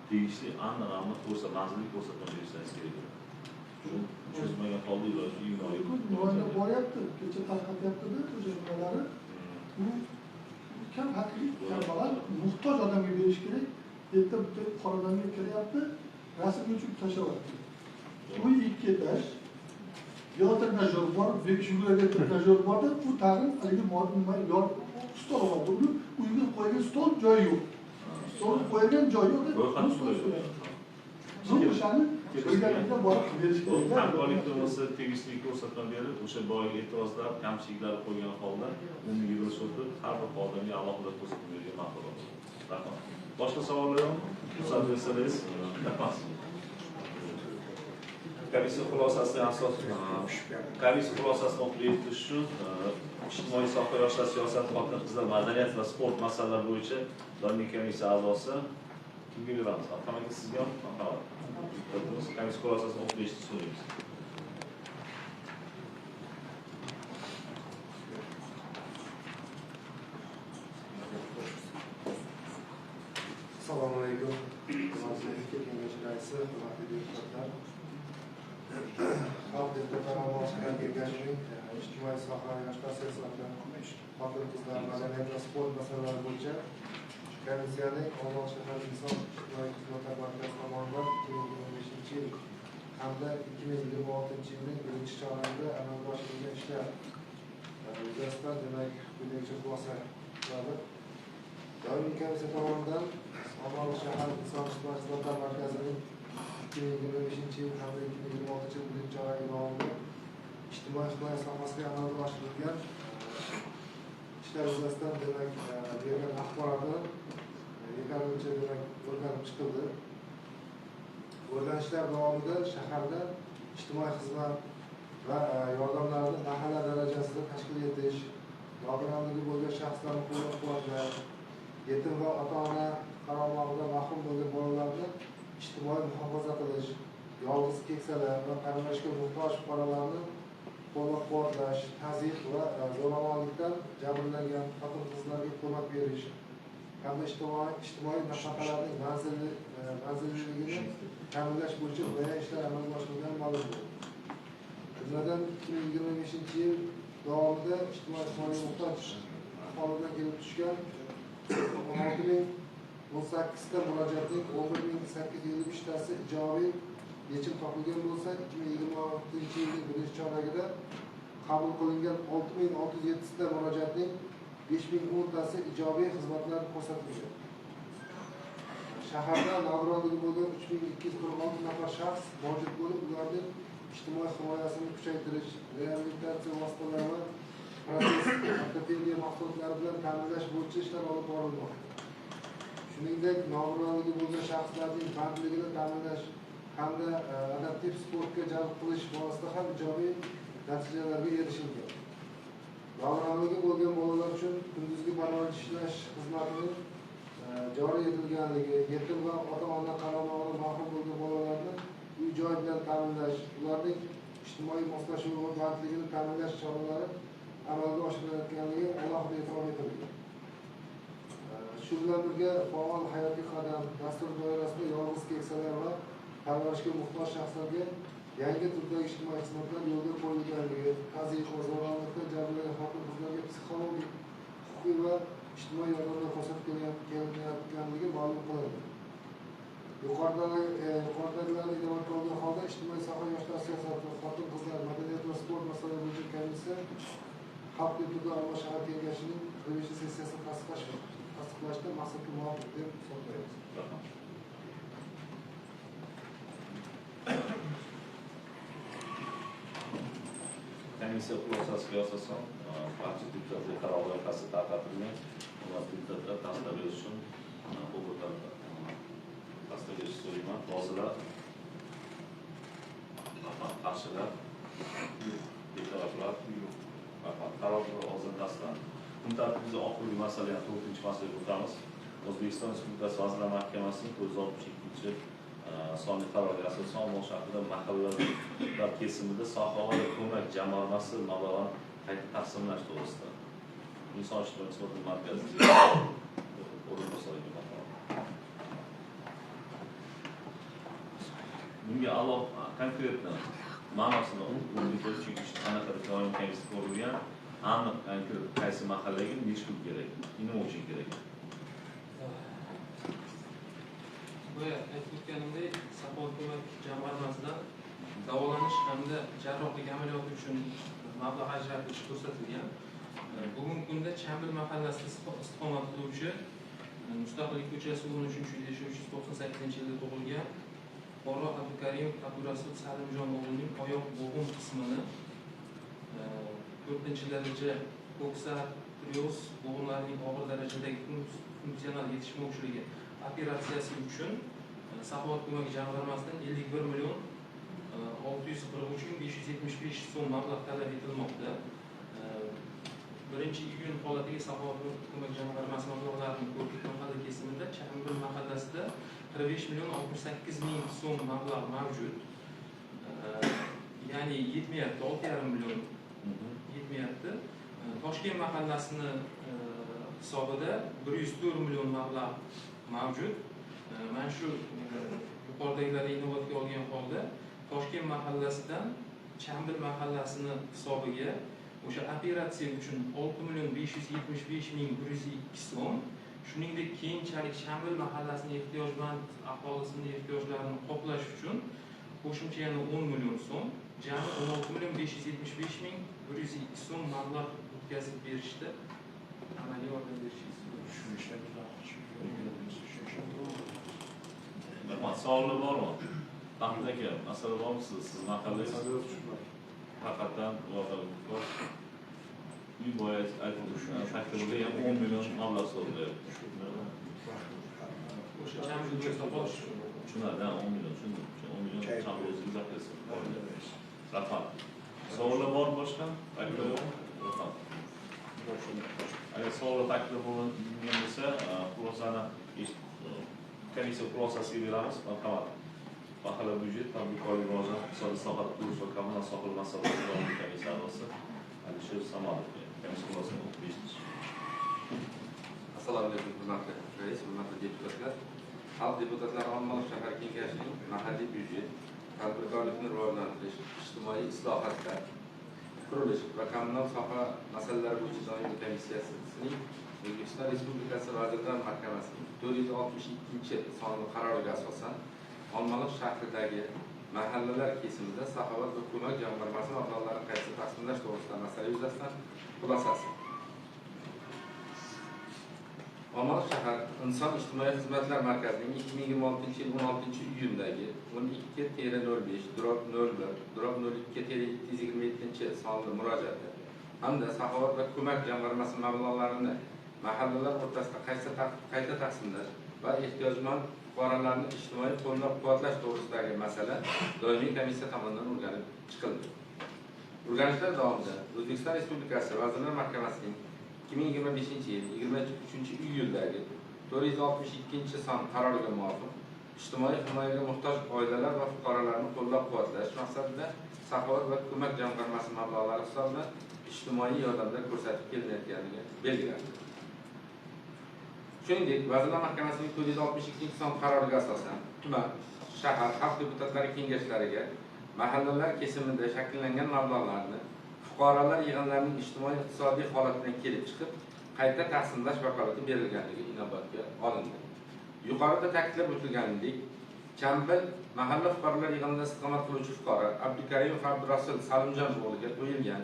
tegishli aniq manzilli ko'rsatma berishingiz kerak. Çözmegen holda iloji yo'q. Murojaat boryapti, kecha tarqatyapti-da o'sha nimalari. Bu kam haqiqiy kambag'al, muhtoj odamga berish kerak. Erta bitta xonadonga kiryapti, rasmga tushib tashlayapti. Bu ikki etaj. Yo trenajyor bor, bekshuglarga trenajyor borda, u tag'in haligi nima yor stol bor. Buni uyga qo'ygan stol joyi yo'q. Stol qo'ygan joyi yo'q. Bu o'shani o'rganishga borib berish kerak. Hamkorlik to'g'risida tegishli ko'rsatma berib, o'sha boyagi e'tirozlar, kamchiliklar qo'ygan holda uni yig'ilishib, har bir xodimga alohida ko'rsatma bergan ma'qul bo'ladi. Rahmat. Boshqa savollar yo'qmi? Ruxsat bersangiz, rahmat. Komissiya xulosasiga asosan komissiya xulosasini o'qib etish uchun ijtimoiy soha yoshlar siyosati, xotin-qizlar, madaniyat va sport masalalari bo'yicha doimiy komissiya a'zosi kimga beramiz? Avtomatik sizga komissiya xulosasini o'qib eshitishni so'raymiz. Assalomu alaykum. Kengash raisi, hurmatli deputatlar. Xalq deputatlari Toshkent kengashining ijtimoiy soha yoshlar siyosati, xotin-qizlar, madaniyat va sport masalalari bo'yicha komissiyaning Olmos shahar inson ijtimoiy xizmatlar markazi tomonidan 2025-yil hamda 2026-yilning 1-chorakida amalga oshirilgan ishlar yuzasidan demak quyidagicha xulosa qiladi. Doimiy komissiya tomonidan Olmos shahar inson ijtimoiy xizmatlar markazining 2025-yil hamda 2026-yil 1-chorak davomida ijtimoiy himoya sohasida amalga oshirilgan ishlar yuzasidan demak bergan axborotni yetarlicha demak o'rganib chiqildi. O'rganishlar davomida shaharda ijtimoiy xizmat va yordamlarni mahalla darajasida tashkil etish, nogironligi bo'lgan shaxslarni qo'llab-quvvatlash, yetim va ota-ona qaramog'ida mahrum bo'lgan bolalarni ijtimoiy muhofaza qilish, yolg'iz keksalar va qarindoshiga muhtoj fuqarolarni qo'llab-quvvatlash, tazyiq va zo'ravonlikdan jabrlangan xotin-qizlarga ko'mak berish hamda ijtimoiy nafaqalarning manzilligini ta'minlash bo'yicha bayon ishlar amalga oshirilgani ma'lum bo'ldi. Jumladan 2025-yil davomida ijtimoiy himoyaga muhtoj aholidan kelib tushgan 16.018 ta murojaatning 11.853 tasi ijobiy yechim topilgan bo'lsa, 2026-yilning 1-choragida qabul qilingan 6.607 ta murojaatning 5.010 tasi ijobiy xizmatlar ko'rsatilgan. Shaharda nogironligi bo'lgan 3.246 nafar shaxs mavjud bo'lib, ularning ijtimoiy himoyasini kuchaytirish, reabilitatsiya vositalari va ortopediya mahsulotlari bilan ta'minlash bo'yicha ishlar olib borilmoqda. Shuningdek, nogironligi bo'lgan shaxslarning bandligini ta'minlash hamda adaptiv sportga jalb qilish borasida ham ijobiy natijalarga erishilgan. Nogironligi bo'lgan bolalar uchun kunduzgi parvarishlash xizmatining joriy etilganligi, yetim va ota-ona qaramog'idan mahrum bo'lgan bolalarni uy-joy bilan ta'minlash, ularning ijtimoiy moslashuvi va bandligini ta'minlash choralari amalga oshirilayotganligi alohida e'tirof etilgan. Shu bilan birga faol hayotiy qadam dastur doirasida yolg'iz keksalar va parvarishga muhtoj shaxslarga yangi turdagi ijtimoiy xizmatlar yo'lga qo'yilganligi, tazyiq va zo'ravonlikdan jabrlangan xotin-qizlarga psixologik, huquqiy va ijtimoiy yordamlar ko'rsatilganligi ma'lum qilindi. Yuqoridagilarni inobatga olgan holda ijtimoiy soha yoshlar siyosati, xotin-qizlar, madaniyat va sport masalalari bo'yicha komissiya Xalq deputatlari Olmos shahar kengashining 1-sessiyasini tasdiqlashda maqsadga muvofiq deb hisoblaymiz. Komissiya xulosasiga asosan barcha deputatlar qaror loyihasi tarqatilgan. Ular deputatlar tasdiqlash uchun huquqdan tasdiqlash so'rayman. Rozilar, qarshilar, deputatlar, qaror hozir tasdiqlandi. Kun tartibida oxirgi masala, 4-masalaga o'tamiz. O'zbekiston Respublikasi Vazirlar Mahkamasining 462 sonli qaroriga asosan Olmos shahrida mahallalar kesimida soha va ko'mak jamg'armasi mablag'ini qayta taqsimlash to'g'risida Inson ijtimoiy xizmatlar markazi o'rinbosariga bunga alohida konkretno ma'nosini o'rnatib, chunki qanaqa doim qaysi ko'rilgan, aniq konkret qaysi mahallaga necha pul kerak, nima uchun kerak? Bu aytib o'tganimdek, Saxovat ko'mak jamg'armasidan davolanish hamda jarrohlik amaliyoti uchun mablag' ajratish ko'rsatilgan. Bugungi kunda Chambil mahallasida istiqomat qiluvchi Mustaqillik ko'chasi 13-uyda yashovchi 98-yilda tug'ilgan fuqaro Abdukarimov Abdurasul Salimjon o'g'lining oyoq bo'g'im qismini 4-daraja ko'ksartrioz bo'g'imlarining og'ir darajadagi funksional yetishmovchiligi operatsiyasi uchun Saxovat ko'mak jamg'armasidan 51 million 643.575 so'm mablag' talab etilmoqda. 1-iyun holatiga Saxovat ko'mak jamg'armasi mablag'larini ko'rdik mahalla kesimida Chambil mahallasida 45 million 68 ming so'm mablag' mavjud. Ya'ni yetmayapti, 6,5 million yetmayapti. Toshkent mahallasini hisobida 104 million mablag' mavjud. Mana shu yuqoridagilarni inobatga olgan holda Toshkent mahallasidan Chambil mahallasini hisobiga o'sha operatsiya uchun 6.575.102 so'm, shuningdek keyinchalik Chambil mahallasining ehtiyojmand aholisini ehtiyojlarini qoplash uchun qo'shimcha yana 10 million so'm, jami 16.575.102 so'm mablag' o'tkazib berishdi. Amaliy yordam berishingiz. Savollar bormi? Ahmed aka, masala bormi siz mahallangiz? Haqiqatan uy boya aytib takdirga ham 10 million mablag' so'rayapti. O'sha Chambil tushunadi, 10 million, 10 million Chambil izohlasa. Rahmat. Savollar bor boshqa? Taklif yo'q. Agar savollar taklif bo'lgan bo'lsa, xulosani komissiya xulosasiga beramiz. Marhamat. Mahalla byudjet, tadbirkorlik rivojlanish, iqtisodiy sohada qurilish va kommunal soha masalalari komissiya a'zosi Alisher Samadov komissiya xulosasini o'qib eshitish. Assalomu alaykum, hurmatli rais, hurmatli deputatlar. Xalq deputatlari ommaviy shahar kengashining mahalliy byudjet, tadbirkorlikni rivojlantirish, ijtimoiy islohotlar, qurilish va kommunal soha masalalari bo'yicha doimiy komissiyasining O'zbekiston Respublikasi Vazirlar Mahkamasining 462-sonli qaroriga asosan Olmaliq shahridagi mahallalar kesimida Saxovat va ko'mak jamg'armasi mablag'larini qayta taqsimlash to'g'risidagi masala yuzasidan xulosasi. Olmaliq shahar inson ijtimoiy xizmatlar markazining 2026-yil 16-iyundagi 12-01-01-02-727 sonli murojaati hamda Saxovat va ko'mak jamg'armasi mablag'larini mahallalar o'rtasida qayta taqsimlash va ehtiyojmand fuqarolarni ijtimoiy qo'llab-quvvatlash to'g'risidagi masala doimiy komissiya tomonidan o'rganib chiqildi. O'rganishlar davomida O'zbekiston Respublikasi Vazirlar Mahkamasining 2025-yil 23-iyuldagi 462-son qaroriga muvofiq ijtimoiy himoyaga muhtoj oilalar va fuqarolarni qo'llab-quvvatlash maqsadida Saxovat va ko'mak jamg'armasi mablag'lari hisobidan ijtimoiy yordamlar ko'rsatib kelinayotganligi belgilandi. Shuningdek, Vazirlar Mahkamasining 462-son qaroriga asosan tuman, shahar xalq deputatlari kengashlariga mahallalar kesimida shakllangan mablag'larni fuqarolar yig'inlarining ijtimoiy-iqtisodiy holatidan kelib chiqib, qayta taqsimlash vakolati berilganligi inobatga olindi. Yuqorida ta'kidlab o'tilganidek, Chambil mahalla fuqarolar yig'inida istiqomat qiluvchi fuqaro Abdukarimov Abdurasul Salimjon o'g'liga qo'yilgan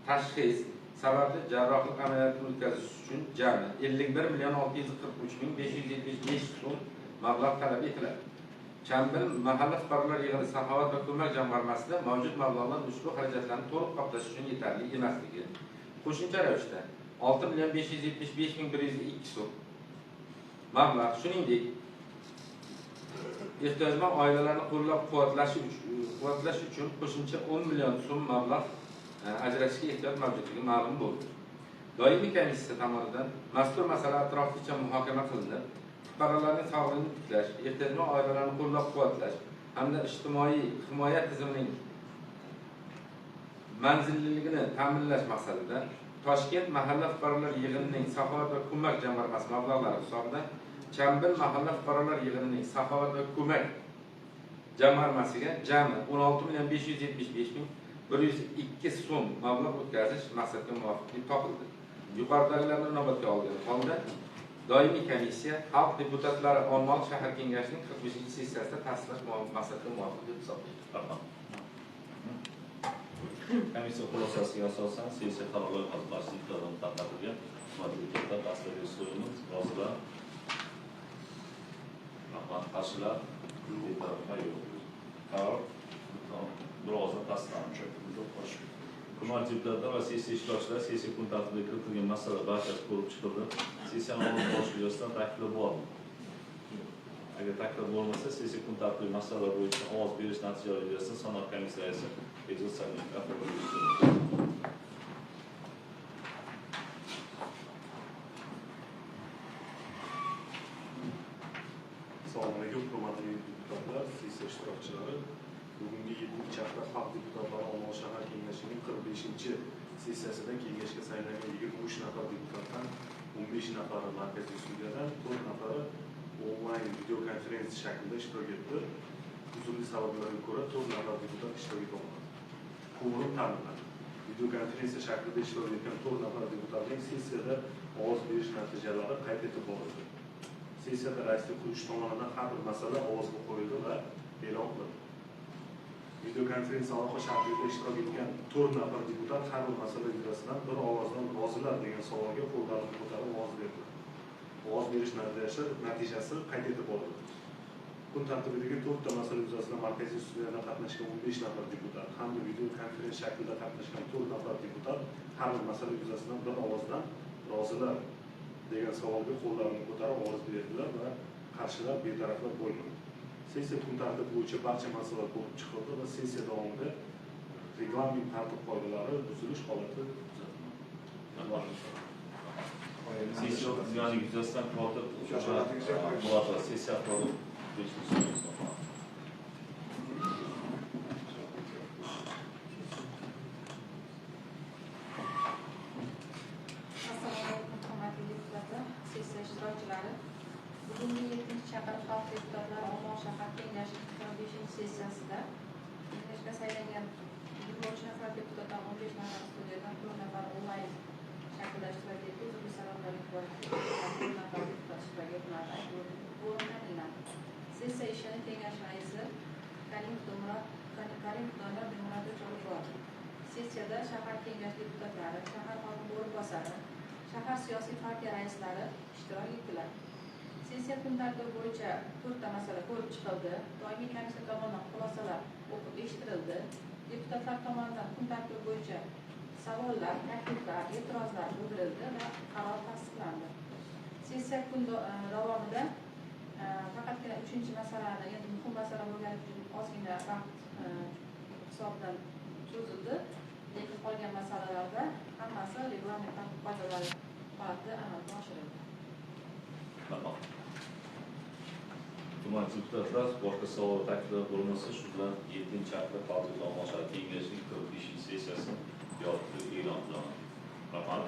tashxis sababli jarrohlik amaliyotini o'tkazish uchun jami 51.643.575 so'm mablag' talab etiladi. Chambil mahalla fuqarolar yig'ini Saxovat va ko'mak jamg'armasida mavjud mablag'lar ushbu xarajatlarni to'liq qoplash uchun yetarli emasligi. Qo'shimcha ravishda 6.575.102 so'm mablag', shuningdek ehtiyojmand oilalarni qo'llab-quvvatlash uchun qo'shimcha 10 million so'm mablag' ajratishga ehtiyoj mavjudligi ma'lum bo'ldi. Doimiy komissiya tomonidan mazkur masala atroflicha muhokama qilinib, fuqarolarning sog'lig'ini tiklash, ehtiyojmand oilalarni qo'llab-quvvatlash hamda ijtimoiy himoya tizimining manzilliligini ta'minlash maqsadida Toshkent mahalla fuqarolar yig'inining Saxovat va ko'mak jamg'armasi mablag'lari hisobidan Chambil mahalla fuqarolar yig'inining Saxovat va ko'mak jamg'armasiga jami 16.575.102 so'm mablag' o'tkazish maqsadga muvofiqlik topildi. Yuqoridagilarni inobatga olgan holda doimiy komissiya xalq deputatlari Olmaliq shahar kengashining 45-sessiyasida tasdiqlash maqsadga muvofiq deb hisoblaydi. Rahmat. Komissiya xulosasiga asosan sessiya qaror loyihasi tasdiqlanib tarqatilgan. Deputatlar tasdiqlash so'raymiz. Rozilar. Rahmat. Qarshilar. Qaror birozdan tasdiqlanadi. Hukumat deputatlar va sessiya ishtirokchilari sessiya kun tartibiga kiritilgan masala barchasi ko'rib chiqildi. Sessiyani olib borish yuzasidan takliflar bormi? Agar taklif bo'lmasa, sessiya kun tartibi masalalar bo'yicha ovoz berish natijalari yuzasidan sanoat komissiyasi Begzod Saidovga qabul qilindi. Assalomu alaykum, hurmatli deputatlar, sessiya ishtirokchilari. Bugungi 7-chi hafta xalq deputatlari Olmaliq shahar kengashining 45-sessiyasida kengashga saylangan 23 nafar deputatdan 15 nafari markaziy studiyadan, 4 nafari onlayn video konferensiya shaklida ishtirok etdi. Uzrli sabablarga ko'ra 4 nafar deputat ishtirok etolmadi. Quorum ta'minlandi. Video konferensiya shaklida ishtirok etgan 4 nafar deputatning sessiyada ovoz berish natijalari qayd etib borildi. Sessiyada raislik qiluvchi tomonidan har bir masala ovozga qo'yildi va e'lon qilindi. Video konferensiya aloqa shaklida ishtirok etgan 4 nafar deputat har bir masala yuzasidan bir ovozdan rozilar degan savolga qo'llarini ko'tarib ovoz berdi. Ovoz berish natijasi qayd etib borildi. Kun tartibidagi 4 ta masala yuzasidan markaziy sudiyada qatnashgan 15 nafar deputat hamda video konferensiya shaklida qatnashgan 4 nafar deputat har bir masala yuzasidan bir ovozdan rozilar degan savolga qo'llarini ko'tarib ovoz berdilar va qarshilar betaraflar bo'lmadi. Sessiya kun tartibi bo'yicha barcha masalalar ko'rib chiqildi va sessiya davomida reglament tartib qoidalari buzilish holati kuzatilmadi. Sessiya tuzganligi yuzasidan kotib muloqot sessiya qilib berishimiz mumkin. Bugungi 7-chi chaqiriq xalq deputatlari Olmaliq shahar kengashining 45-sessiyasida kengashga saylangan 23 nafar deputatdan 15 nafar studiyadan 4 nafar onlayn shaklda ishtirok etdi. Uzrli sabablarga ko'ra 4 nafar deputat ishtirok etmadi. Quorum ta'minlandi. Sessiya ishini kengash raisi Karimov Dilmurodovich olib bordi. Sessiyada shahar kengashi deputatlari, shahar hokimi o'rinbosari, shahar siyosiy partiya raislari ishtirok etdilar. Sessiya kun tartibi bo'yicha 4 ta masala ko'rib chiqildi. Doimiy komissiya tomonidan xulosalar o'qib eshittirildi. Deputatlar tomonidan kun tartibi bo'yicha savollar, takliflar, e'tirozlar bildirildi va qaror tasdiqlandi. Sessiya kun davomida faqatgina 3-masalani, endi muhim masala bo'lgani uchun ozgina vaqt hisobidan cho'zildi. Lekin qolgan masalalarda hammasi reglament tartib qoidalari holatida amalga oshirildi. Tamam. Hukumat deputatlar boshqa savol takliflar bo'lmasa, shu bilan 7-chi hafta xalq Olmaliq shahar kengashining 45-sessiyasini yopib e'lon qilaman. Rahmat.